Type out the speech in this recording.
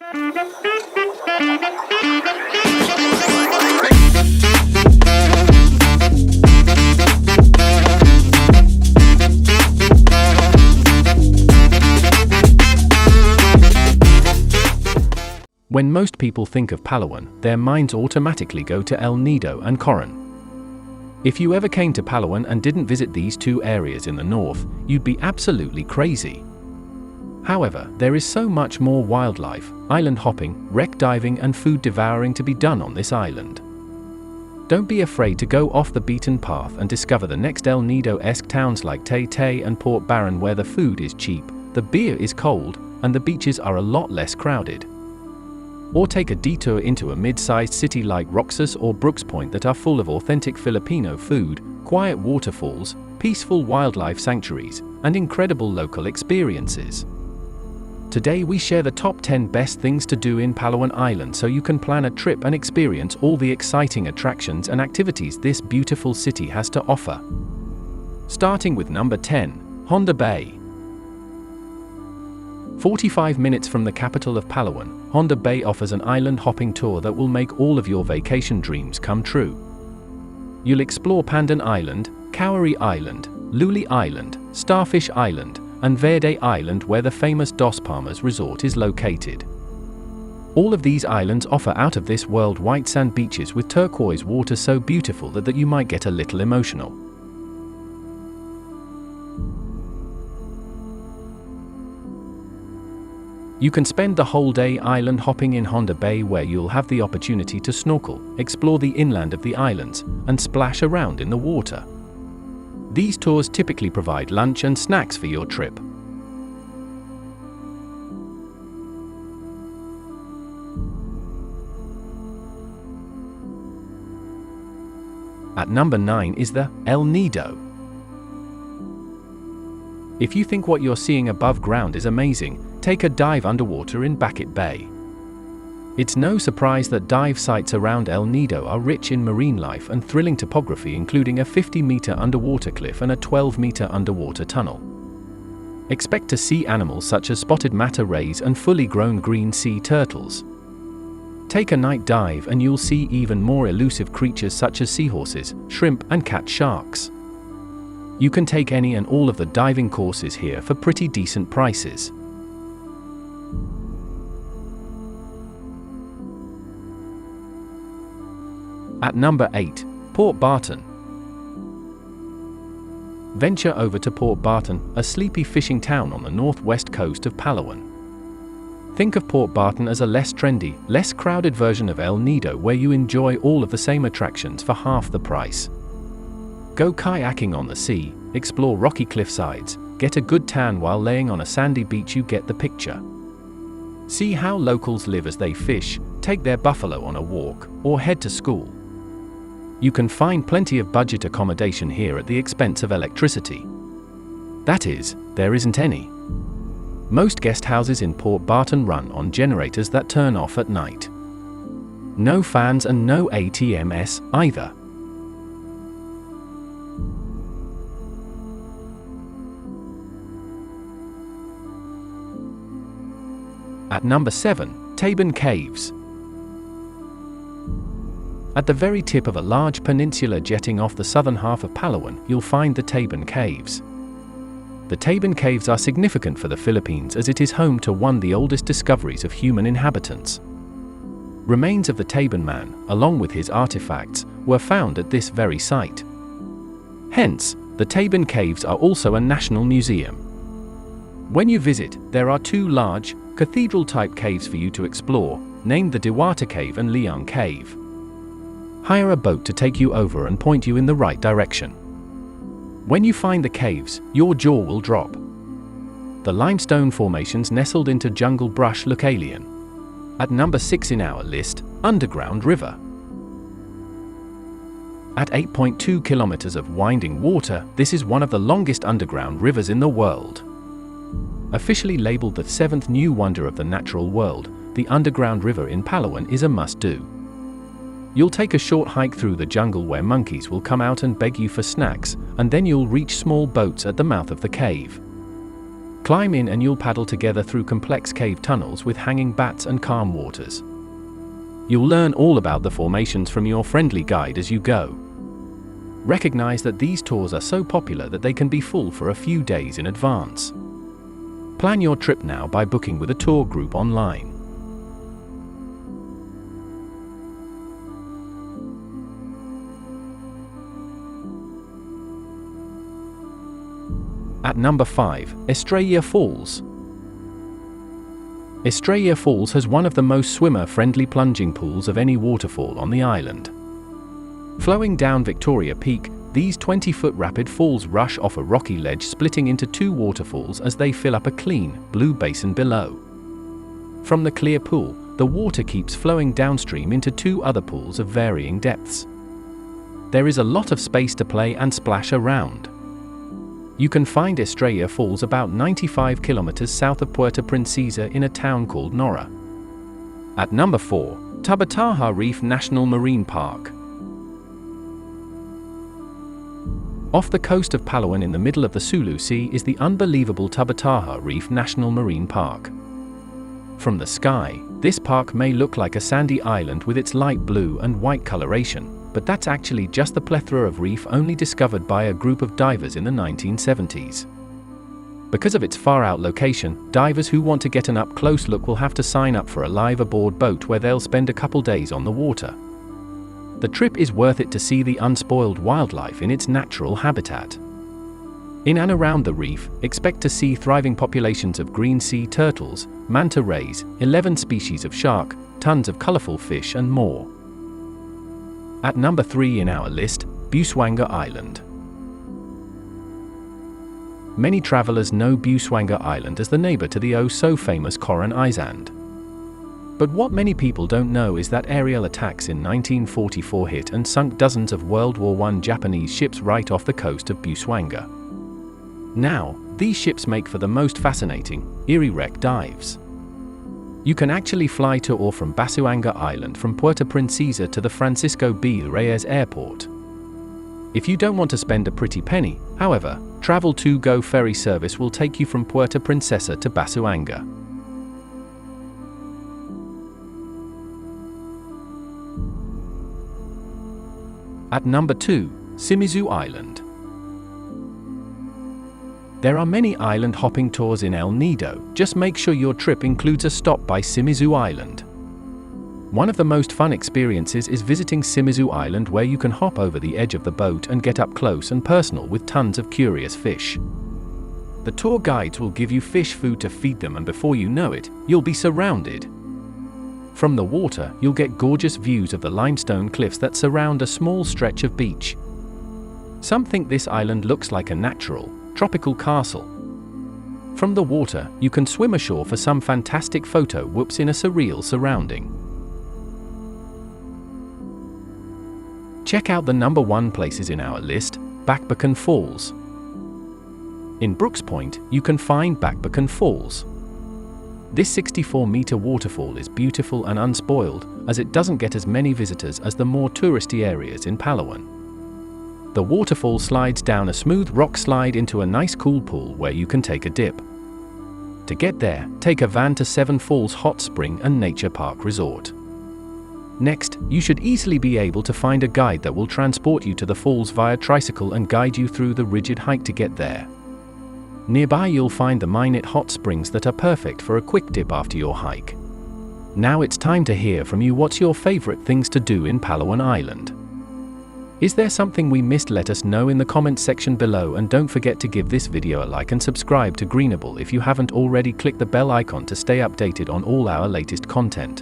When most people think of Palawan, their minds automatically go to El Nido and Coron. If you ever came to Palawan and didn't visit these two areas in the north, you'd be absolutely crazy. However, there is so much more wildlife, island hopping, wreck diving and food devouring to be done on this island. Don't be afraid to go off the beaten path and discover the next El Nido-esque towns like Tay Tay and Port Barron, where the food is cheap, the beer is cold, and the beaches are a lot less crowded. Or take a detour into a mid-sized city like Roxas or Brooks Point that are full of authentic Filipino food, quiet waterfalls, peaceful wildlife sanctuaries, and incredible local experiences. Today we share the top 10 best things to do in Palawan Island so you can plan a trip and experience all the exciting attractions and activities this beautiful city has to offer. Starting with number 10, Honda Bay. 45 minutes from the capital of Palawan, Honda Bay offers an island hopping tour that will make all of your vacation dreams come true. You'll explore Pandan Island, Cowrie Island, Luli Island, Starfish Island, and Verde Island, where the famous Dos Palmas resort is located. All of these islands offer out-of-this-world white sand beaches with turquoise water so beautiful that you might get a little emotional. You can spend the whole day island hopping in Honda Bay, where you'll have the opportunity to snorkel, explore the inland of the islands, and splash around in the water. These tours typically provide lunch and snacks for your trip. At number 9 is the El Nido. If you think what you're seeing above ground is amazing, take a dive underwater in Bakit Bay. It's no surprise that dive sites around El Nido are rich in marine life and thrilling topography, including a 50-meter underwater cliff and a 12-meter underwater tunnel. Expect to see animals such as spotted manta rays and fully grown green sea turtles. Take a night dive and you'll see even more elusive creatures such as seahorses, shrimp, and cat sharks. You can take any and all of the diving courses here for pretty decent prices. At number 8, Port Barton. Venture over to Port Barton, a sleepy fishing town on the northwest coast of Palawan. Think of Port Barton as a less trendy, less crowded version of El Nido, where you enjoy all of the same attractions for half the price. Go kayaking on the sea, explore rocky cliffsides, get a good tan while laying on a sandy beach. You get the picture. See how locals live as they fish, take their buffalo on a walk, or head to school. You can find plenty of budget accommodation here at the expense of electricity. That is, there isn't any. Most guest houses in Port Barton run on generators that turn off at night. No fans and no ATMs either. At number 7, Taban Caves. At the very tip of a large peninsula jetting off the southern half of Palawan, you'll find the Taban Caves. The Taban Caves are significant for the Philippines as it is home to one of the oldest discoveries of human inhabitants. Remains of the Taban man, along with his artifacts, were found at this very site. Hence, the Taban Caves are also a national museum. When you visit, there are two large, cathedral-type caves for you to explore, named the Diwata Cave and Liang Cave. Hire a boat to take you over and point you in the right direction. When you find the caves, your jaw will drop. The limestone formations nestled into jungle brush look alien. At number 6 in our list, Underground River. At 8.2 kilometers of winding water, this is one of the longest underground rivers in the world. Officially labeled the 7th new wonder of the natural world, the underground river in Palawan is a must-do. You'll take a short hike through the jungle where monkeys will come out and beg you for snacks, and then you'll reach small boats at the mouth of the cave. Climb in and you'll paddle together through complex cave tunnels with hanging bats and calm waters. You'll learn all about the formations from your friendly guide as you go. Recognize that these tours are so popular that they can be full for a few days in advance. Plan your trip now by booking with a tour group online. At number 5, Estraa Falls. Estraa Falls has one of the most swimmer-friendly plunging pools of any waterfall on the island. Flowing down Victoria Peak, these 20-foot rapid falls rush off a rocky ledge splitting into two waterfalls as they fill up a clean, blue basin below. From the clear pool, the water keeps flowing downstream into two other pools of varying depths. There is a lot of space to play and splash around. You can find Estraa Falls about 95 kilometers south of Puerto Princesa in a town called Nora. At number 4, Tabataha Reef National Marine Park. Off the coast of Palawan in the middle of the Sulu Sea is the unbelievable Tabataha Reef National Marine Park. From the sky, this park may look like a sandy island with its light blue and white coloration, but that's actually just the plethora of reef only discovered by a group of divers in the 1970s. Because of its far-out location, divers who want to get an up-close look will have to sign up for a live-aboard boat where they'll spend a couple days on the water. The trip is worth it to see the unspoiled wildlife in its natural habitat. In and around the reef, expect to see thriving populations of green sea turtles, manta rays, 11 species of shark, tons of colorful fish and more. At number 3 in our list, Bwanga Island. Many travelers know Bwanga Island as the neighbor to the oh-so-famous Coron Island. But what many people don't know is that aerial attacks in 1944 hit and sunk dozens of World War I Japanese ships right off the coast of Bwanga. Now, these ships make for the most fascinating, eerie wreck dives. You can actually fly to or from Bwanga Island from Puerto Princesa to the Francisco B. Reyes Airport. If you don't want to spend a pretty penny, however, Travel2Go ferry service will take you from Puerto Princesa to Bwanga. At number 2, Simizu Island. There are many island hopping tours in Elnido, just make sure your trip includes a stop by Simizu Island. One of the most fun experiences is visiting Simizu Island, where you can hop over the edge of the boat and get up close and personal with tons of curious fish. The tour guides will give you fish food to feed them, and before you know it, you'll be surrounded. From the water, you'll get gorgeous views of the limestone cliffs that surround a small stretch of beach. Some think this island looks like a natural, tropical castle. From the water, you can swim ashore for some fantastic photo whoops in a surreal surrounding. Check out the number 1 places in our list, Bakbakan Falls. In Brooks Point, you can find Bakbakan Falls. This 64-meter waterfall is beautiful and unspoiled, as it doesn't get as many visitors as the more touristy areas in Palawan. The waterfall slides down a smooth rock slide into a nice cool pool where you can take a dip. To get there, take a van to Seven Falls Hot Spring and Nature Park Resort. Next, you should easily be able to find a guide that will transport you to the falls via tricycle and guide you through the rigid hike to get there. Nearby you'll find the Minute Hot Springs that are perfect for a quick dip after your hike. Now it's time to hear from you. What's your favorite things to do in Palawan Island? Is there something we missed? Let us know in the comments section below, and don't forget to give this video a like and subscribe to Greenable if you haven't already. Click the bell icon to stay updated on all our latest content.